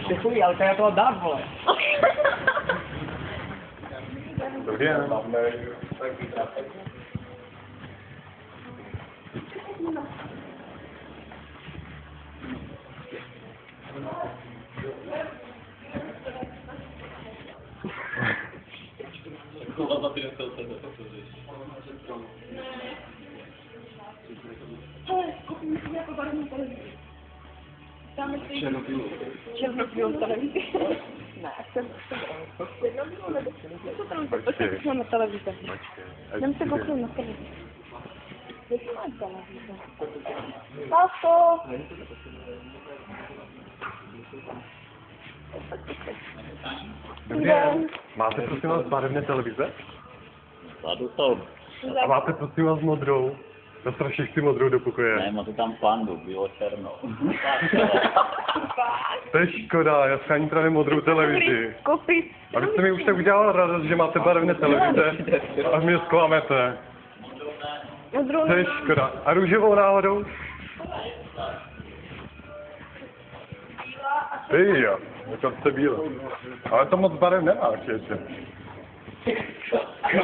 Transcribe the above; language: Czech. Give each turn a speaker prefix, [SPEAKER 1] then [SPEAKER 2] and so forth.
[SPEAKER 1] Ty chuj, ale to je toho dát, vole.
[SPEAKER 2] Dobrý den.
[SPEAKER 3] Černobílou televizi. Ne, černobílou nebo co tam počkej na televizi. Jdem se kouknout na televizi. Jaký má televize? Lásko!
[SPEAKER 2] Dobrý den. Máte prosím vás barevné televize?
[SPEAKER 4] Vzadu jsou.
[SPEAKER 2] A máte prosím vás modrou? Já strašně chci modrou do pokoje.
[SPEAKER 4] Ne, máte tam pandu, bylo černou.
[SPEAKER 2] To je škoda, já schání právě modrou televizi.
[SPEAKER 3] Koupit.
[SPEAKER 2] A vy jste mi už tak udělal radost, že máte barevné televize a mě zklamete.
[SPEAKER 3] Modrou.
[SPEAKER 2] To je škoda. A růžovou náhodou? Ty jo, dokonce bílou. Ale to moc barev nemá ještě.